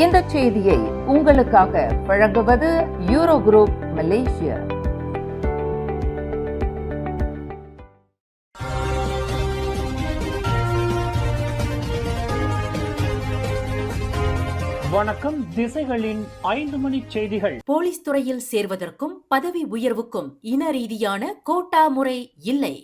இந்த செய்தியை உங்களுக்காக வழங்குவது யூரோ குரூப் மலேசியா. வணக்கம். திசைகளின் 5 மணி செய்திகள். போலீஸ் துறையில் சேர்வதற்கும் பதவி உயர்வுக்கும் இன ரீதியான கோட்டா முறை இல்லை.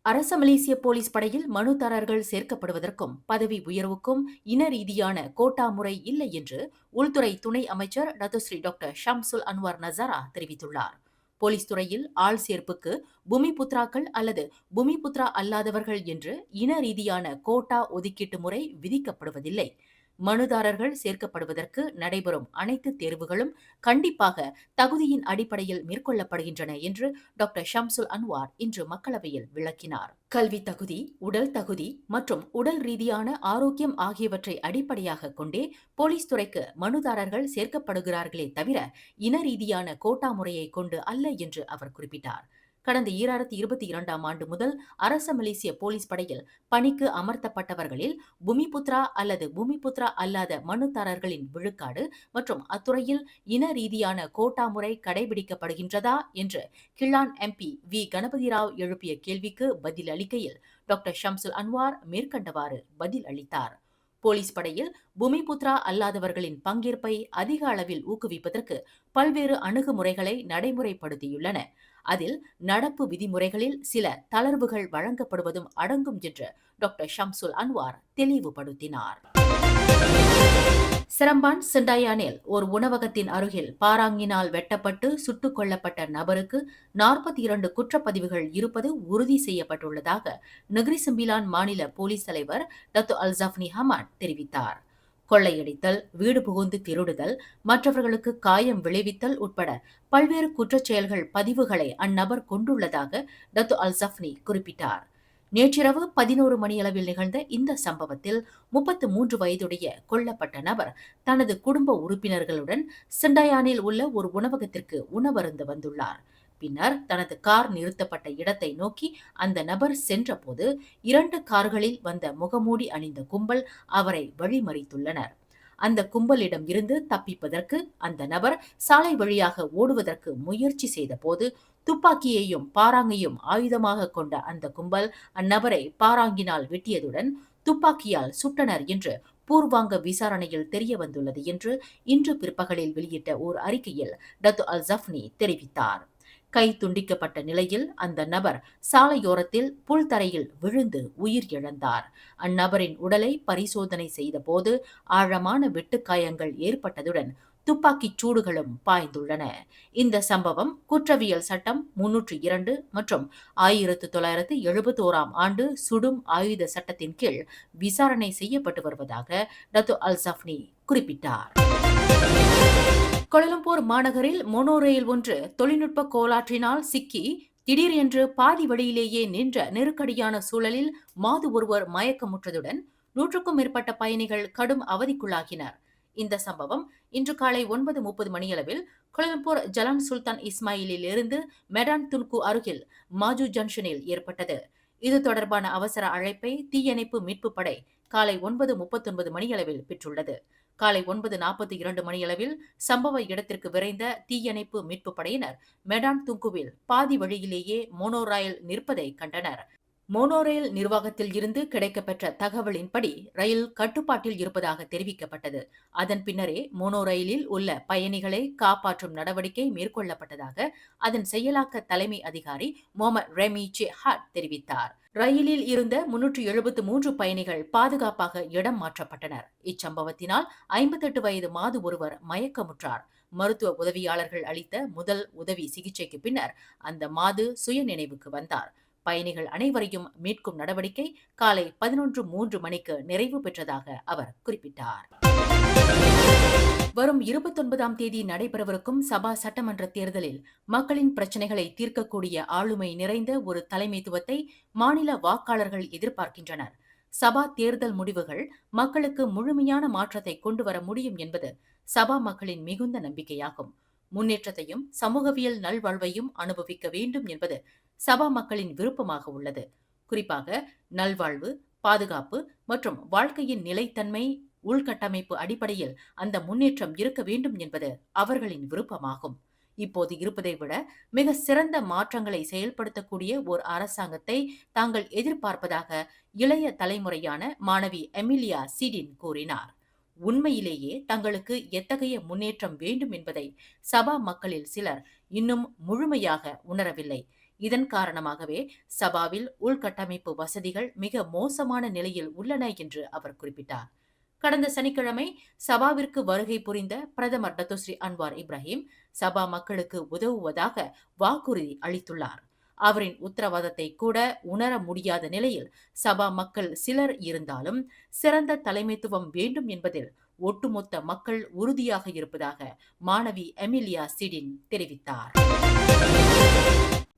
அரச மலேசிய போலீஸ் படையில் மனுதாரர்கள் சேர்க்கப்படுவதற்கும் பதவி உயர்வுக்கும் இன ரீதியான கோட்டா முறை இல்லை என்று உள்துறை துணை அமைச்சர் டத்தோஸ்ரீ டாக்டர் ஷம்சுல் அன்வார் நசாரா தெரிவித்துள்ளார். போலீஸ் துறையில் ஆள் சேர்ப்புக்கு பூமிபுத்ராக்கள் அல்லது பூமிபுத்ரா அல்லாதவர்கள் என்று இன ரீதியான கோட்டா ஒதுக்கீட்டு முறை விதிக்கப்படுவதில்லை. மனுதாரர்கள் சேர்க்கப்படுவதற்கு நடைபெறும் அனைத்து தேர்வுகளும் கண்டிப்பாக தகுதியின் அடிப்படையில் மேற்கொள்ளப்படுகின்றன என்று டாக்டர் ஷம்சுல் அன்வார் இன்று மக்களவையில் விளக்கினார். கல்வி தகுதி, உடல் தகுதி மற்றும் உடல் ரீதியான ஆரோக்கியம் ஆகியவற்றை அடிப்படையாக கொண்டே போலீஸ் துறைக்கு மனுதாரர்கள் சேர்க்கப்படுகிறார்களே தவிர இன ரீதியான கோட்டா முறையை கொண்டு அல்ல என்று அவர் குறிப்பிட்டார். கடந்த 2022ஆம் ஆண்டு முதல் அரச மலேசிய போலீஸ் படையில் பணிக்கு அமர்த்தப்பட்டவர்களில் பூமிபுத்ரா அல்லது பூமிபுத்ரா அல்லாத மனுதாரர்களின் விழுக்காடு மற்றும் அத்துறையில் இன ரீதியான கோட்டா முறை கடைபிடிக்கப்படுகின்றதா என்று கிள்ளான் MP வி கணபதிராவ் எழுப்பிய கேள்விக்கு பதில் அளிக்கையில் டாக்டர் ஷம்சுல் அன்வார் மேற்கண்டவாறு பதில் அளித்தார். போலீஸ் படையில் பூமிபுத்ரா அல்லாதவர்களின் பங்கேற்பை அதிக அளவில் ஊக்குவிப்பதற்கு பல்வேறு அணுகுமுறைகளை நடைமுறைப்படுத்தியுள்ளன. அதில் நடப்பு விதிமுறைகளில் சில தளர்வுகள் வழங்கப்படுவதும் அடங்கும் என்று டாக்டர் ஷம்சுல் அன்வார் தெளிவுபடுத்தினார். சிரம்பான் செண்டாயானில் ஒரு உணவகத்தின் அருகில் பாராங்கினால் வெட்டப்பட்டு சுட்டுக் கொல்லப்பட்ட நபருக்கு 42 குற்றப்பதிவுகள் இருப்பது உறுதி செய்யப்பட்டுள்ளதாக நெகிரி செம்பிலான் மாநில போலீஸ் தலைவர் டத்தோ அல்சாஃப்னி ஹமாட் தெரிவித்தார். கொள்ளையடித்தல், வீடு புகுந்து திருடுதல், மற்றவர்களுக்கு காயம் விளைவித்தல் உட்பட பல்வேறு குற்றச்செயல்கள் பதிவுகளை அந்நபர் கொண்டுள்ளதாக டத்தோ அல்சாஃப்னி குறிப்பிட்டார். நேற்றிரவு 11 மணியளவில் நிகழ்ந்த இந்த சம்பவத்தில் 33 வயதுடைய கொல்லப்பட்ட நபர் தனது குடும்ப உறுப்பினர்களுடன் செண்டாயானில் உள்ள ஒரு உணவகத்திற்கு உணவருந்த வந்துள்ளார். பின்னர் தனது கார் நிறுத்தப்பட்ட இடத்தை நோக்கி அந்த நபர் சென்றபோது 2 கார்களில் வந்த முகமூடி அணிந்த கும்பல் அவரை வழிமறித்துள்ளனர். அந்த கும்பலிடம் இருந்து தப்பிப்பதற்கு அந்த நபர் சாலை வழியாக ஓடுவதற்கு முயற்சி செய்த போது துப்பாக்கியையும் பாராங்கையும் ஆயுதமாக கொண்ட அந்த கும்பல் அந்நபரை பாராங்கினால் வெட்டியதுடன் துப்பாக்கியால் சுட்டனர் என்று பூர்வாங்க விசாரணையில் தெரிய வந்துள்ளது என்று இன்று பிற்பகலில் வெளியிட்ட ஓர் அறிக்கையில் டத்தோ அல்சாஃப்னி தெரிவித்தார். கை துண்டிக்கப்பட்ட நிலையில் அந்த நபர் சாலையோரத்தில் புல்தரையில் விழுந்து உயிர் இழந்தார். அந்நபரின் உடலை பரிசோதனை செய்த போது ஆழமான வெட்டுக்காயங்கள் ஏற்பட்டதுடன் துப்பாக்கிச் சூடுகளும் பாய்ந்துள்ளன. இந்த சம்பவம் குற்றவியல் சட்டம் 302 மற்றும் 1971ஆம் ஆண்டு சுடும் ஆயுத சட்டத்தின் கீழ் விசாரணை செய்யப்பட்டு வருவதாக டத்தோ அல்சாஃப்னி குறிப்பிட்டார். கோலாலம்பூர் மாநகரில் மோனோ ரயில் ஒன்று தொழில்நுட்ப கோளாற்றினால் சிக்கி திடீரென்று பாதி வழியிலேயே நின்ற நெருக்கடியான சூழலில் மாது ஒருவர் மயக்கமுற்றதுடன் 100க்கும் மேற்பட்ட பயணிகள் கடும் அவதிக்குள்ளாகினர். இந்த சம்பவம் இன்று காலை 9:30 மணியளவில் கோலாலம்பூர் ஜலான் சுல்தான் இஸ்மாயிலில் இருந்து மெடான் துன்கு அருகில் மாஜு ஜங்ஷனில் ஏற்பட்டது. இது தொடர்பான அவசர அழைப்பை தீயணைப்பு மீட்பு படை காலை 9:39 மணியளவில் பெற்றுள்ளது. காலை 9:42 மணியளவில் சம்பவ இடத்திற்கு விரைந்த தீயணைப்பு மீட்பு படையினர் மெடான் துங்குவில் பாதி வழியிலேயே மோனோ ரயில் நிற்பதை கண்டனர். மோனோ ரயில் நிர்வாகத்தில் இருந்து கிடைக்கப்பெற்ற தகவலின்படி ரயில் கட்டுப்பாட்டில் இருப்பதாக தெரிவிக்கப்பட்டது. அதன் பின்னரே மோனோ ரயிலில் உள்ள பயணிகளை காப்பாற்றும் நடவடிக்கை மேற்கொள்ளப்பட்டதாக அதன் செயலாக்க தலைமை அதிகாரி முகமது ரெமி ஹாட் தெரிவித்தார். ரயிலில் இருந்த 373 பயணிகள் பாதுகாப்பாக இடம் மாற்றப்பட்டனர். இச்சம்பவத்தினால் 58 வயது மாது ஒருவர் மயக்கமுற்றார். மருத்துவ உதவியாளர்கள் அளித்த முதல் உதவி சிகிச்சைக்கு பின்னர் அந்த மாது சுயநினைவுக்கு வந்தார். பயணிகள் அனைவரையும் மீட்கும் நடவடிக்கை காலை 11:03 மணிக்கு நிறைவு பெற்றதாக அவர் குறிப்பிட்டார். வரும் 29ஆம் தேதி நடைபெறவிருக்கும் சபா சட்டமன்ற தேர்தலில் மக்களின் பிரச்சினைகளை தீர்க்கக்கூடிய ஆளுமை நிறைந்த ஒரு தலைமைத்துவத்தை மாநில வாக்காளர்கள் எதிர்பார்க்கின்றனர். சபா தேர்தல் முடிவுகள் மக்களுக்கு முழுமையான மாற்றத்தை கொண்டு வர முடியும் என்பது சபா மக்களின் மிகுந்த நம்பிக்கையாகும். முன்னேற்றத்தையும் சமூகவியல் நல்வாழ்வையும் அனுபவிக்க வேண்டும் என்பது சபா மக்களின் விருப்பமாக உள்ளது. குறிப்பாக நல்வாழ்வு, பாதுகாப்பு மற்றும் வாழ்க்கையின் நிலைத்தன்மை உள்கட்டமைப்பு அடிப்படையில் அந்த முன்னேற்றம் இருக்க வேண்டும் என்பது அவர்களின் விருப்பமாகும். இப்போது இருப்பதை விட மிக சிறந்த மாற்றங்களை செயல்படுத்தக்கூடிய ஒரு அரசாங்கத்தை தாங்கள் எதிர்பார்ப்பதாக இளைய தலைமுறையான மாணவி எமிலியா சீடின் கூறினார். உண்மையிலேயே தங்களுக்கு எத்தகைய முன்னேற்றம் வேண்டும் என்பதை சபா மக்களில் சிலர் இன்னும் முழுமையாக உணரவில்லை. இதன் காரணமாகவே சபாவில் உள்கட்டமைப்பு வசதிகள் மிக மோசமான நிலையில் உள்ளன என்று அவர் குறிப்பிட்டார். கடந்த சனிக்கிழமை சபாவிற்கு வருகை புரிந்த பிரதமர் டத்தோஸ்ரீ அன்வார் இப்ராஹிம் சபா மக்களுக்கு உதவுவதாக வாக்குறுதி அளித்துள்ளார். அவரின் உத்தரவாதத்தை கூட உணர முடியாத நிலையில் சபா மக்கள் சிலர் இருந்தாலும் சிறந்த தலைமைத்துவம் வேண்டும் என்பதில் ஒட்டுமொத்த மக்கள் உறுதியாக இருப்பதாக மாணவி எமிலியா சிடின் தெரிவித்தார்.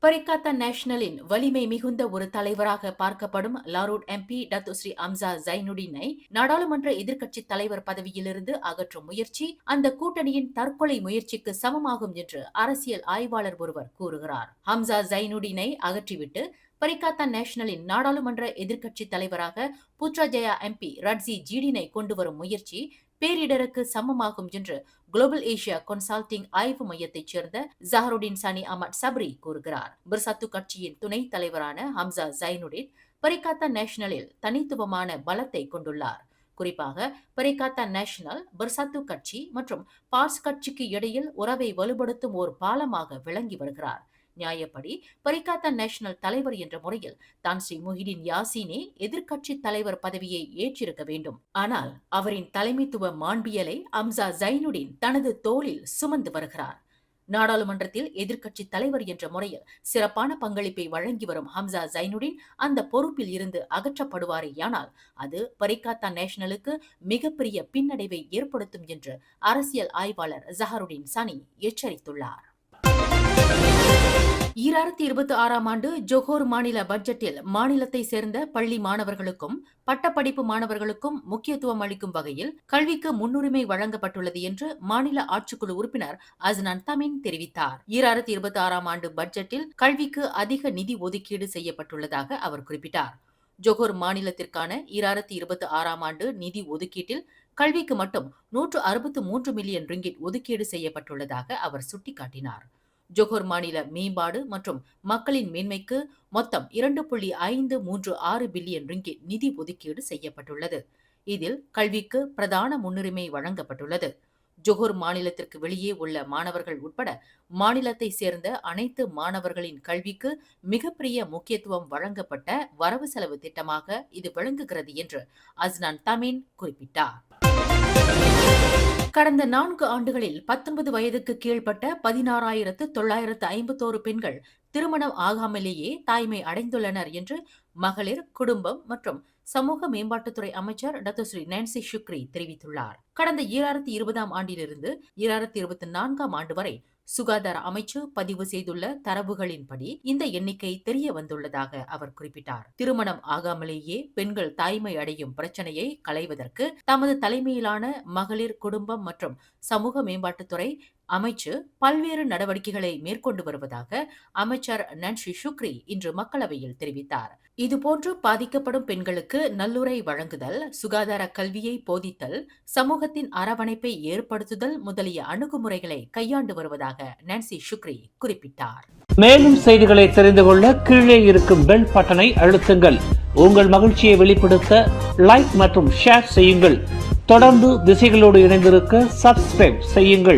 பரிகாத்தா நேஷனலின் வலிமை மிகுந்த ஒரு தலைவராக பார்க்கப்படும் லாரூட் எம்பி டத்தோஸ்ரீ அம்சா ஜைனுடினை நாடாளுமன்ற எதிர்க்கட்சி தலைவர் பதவியிலிருந்து அகற்றும் முயற்சி அந்த கூட்டணியின் தற்கொலை முயற்சிக்கு சமமாகும் என்று அரசியல் ஆய்வாளர் ஒருவர் கூறுகிறார். ஹம்சா ஜைனுடினை அகற்றிவிட்டு பரிகாத்தா நேஷனலின் நாடாளுமன்ற எதிர்க்கட்சி தலைவராக புத்ராஜயா எம்பி ரட்ஸி ஜீடினை கொண்டு வரும் முயற்சி பேரிடருக்கு சமமாகும் என்று குளோபல் ஏசியா கன்சல்டிங் ஆய்வு மையத்தைச் சேர்ந்த ஜஹருடின் சனி அமட் சப்ரி கூறுகிறார். பிர்சாத்து கட்சியின் துணைத் தலைவரான ஹம்சா ஜைனுடின் பரிகாத்தா நேஷனலில் தனித்துவமான பலத்தை கொண்டுள்ளார். குறிப்பாக பரிகாத்தா நேஷனல் பிர்சாத்து கட்சி மற்றும் பார்ஸ் கட்சிக்கு இடையில் உறவை வலுப்படுத்தும் ஒரு பாலமாக விளங்கி வருகிறார். நியாயப்படி பரிகாத்தா நேஷனல் தலைவர் என்ற முறையில் தான் ஸ்ரீ முஹிடின் யாசீனே எதிர்க்கட்சி தலைவர் பதவியை ஏற்றிருக்க வேண்டும். ஆனால் அவரின் தலைமைத்துவ மாண்பியலை அம்சா ஜைனுடின் தனது தோளில் சுமந்து வருகிறார். நாடாளுமன்றத்தில் எதிர்க்கட்சி தலைவர் என்ற முறையில் சிறப்பான பங்களிப்பை வழங்கி வரும் ஹம்சா ஜைனுடின் அந்த பொறுப்பில் இருந்து அகற்றப்படுவாரேயானால் அது பரிகாத்தா நேஷனலுக்கு மிகப்பெரிய பின்னடைவை ஏற்படுத்தும் என்று அரசியல் ஆய்வாளர் ஜஹருடின் சனி எச்சரித்துள்ளார். 2026 ஆண்டு ஜொஹோர் மாநில பட்ஜெட்டில் மாநிலத்தை சேர்ந்த பள்ளி மாணவர்களுக்கும் பட்டப்படிப்பு மாணவர்களுக்கும் முக்கியத்துவம் அளிக்கும் வகையில் கல்விக்கு முன்னுரிமை வழங்கப்பட்டுள்ளது என்று மாநில ஆட்சிக்குழு உறுப்பினர் அஸ்னான் தமின் தெரிவித்தார். 2026 ஆண்டு பட்ஜெட்டில் கல்விக்கு அதிக நிதி ஒதுக்கீடு செய்யப்பட்டுள்ளதாக அவர் குறிப்பிட்டார். ஜொஹோர் மாநிலத்திற்கான 2026 ஆண்டு நிதி ஒதுக்கீட்டில் கல்விக்கு மட்டும் 163 மில்லியன் ரிங்கிட் ஒதுக்கீடு செய்யப்பட்டுள்ளதாக அவர் சுட்டிக்காட்டினார். ஜொஹோர் மாநில மேம்பாடு மற்றும் மக்களின் மேன்மைக்கு மொத்தம் 2.536 பில்லியன் ரிங்கிட் நிதி ஒதுக்கீடு செய்யப்பட்டுள்ளது. இதில் கல்விக்கு பிரதான முன்னுரிமை வழங்கப்பட்டுள்ளது. ஜொஹோர் மாநிலத்திற்கு வெளியே உள்ள மாணவர்கள் உட்பட மாநிலத்தை சேர்ந்த அனைத்து மாணவர்களின் கல்விக்கு மிகப்பெரிய முக்கியத்துவம் வழங்கப்பட்ட வரவு செலவு திட்டமாக இது விளங்குகிறது என்று அஸ்னான் தமின் குறிப்பிட்டார். கடந்த 4 ஆண்டுகளில் 19 வயதுக்கு கீழ்ப்பட்ட 16,951 பெண்கள் திருமணம் ஆகாமலேயே தாய்மை அடைந்துள்ளனர் என்று மகளிர், குடும்பம் மற்றும் சமூக மேம்பாட்டுத்துறை அமைச்சர் டத்தோஸ்ரீ நான்சி ஷுக்ரி தெரிவித்துள்ளார். கடந்த 2020 ஆண்டிலிருந்து 2024 ஆண்டு வரை சுகாதார அமைச்சு பதிவு செய்துள்ள தரவுகளின்படி இந்த எண்ணிக்கை தெரிய வந்துள்ளதாக அவர் குறிப்பிட்டார். திருமணம் ஆகாமலேயே பெண்கள் தாய்மை அடையும் பிரச்சனையை களைவதற்கு தமது தலைமையிலான மகளிர், குடும்பம் மற்றும் சமூக மேம்பாட்டுத்துறை அமைச்சு பல்வேறு நடவடிக்கைகளை மேற்கொண்டு வருவதாக அமைச்சர் நான்சி ஷுக்ரி இன்று மக்களவையில் தெரிவித்தார். இதுபோன்று பாதிக்கப்படும் பெண்களுக்கு நல்லுறை வழங்குதல், சுகாதார கல்வியை போதித்தல், சமூகத்தின் அரவணைப்பை ஏற்படுத்துதல் முதலிய அணுகுமுறைகளை கையாண்டு வருவதாக நான்சி ஷுக்ரி குறிப்பிட்டார். மேலும் செய்திகளை தெரிந்து கொள்ள கீழே இருக்கும் பெல் பட்டனை அழுத்துங்கள். உங்கள் மகிழ்ச்சியை வெளிப்படுத்த லைக் மற்றும் ஷேர் செய்யுங்கள். தொடர்ந்து திசைகளோடு இணைந்திருக்க சப்ஸ்கிரைப் செய்யுங்கள்.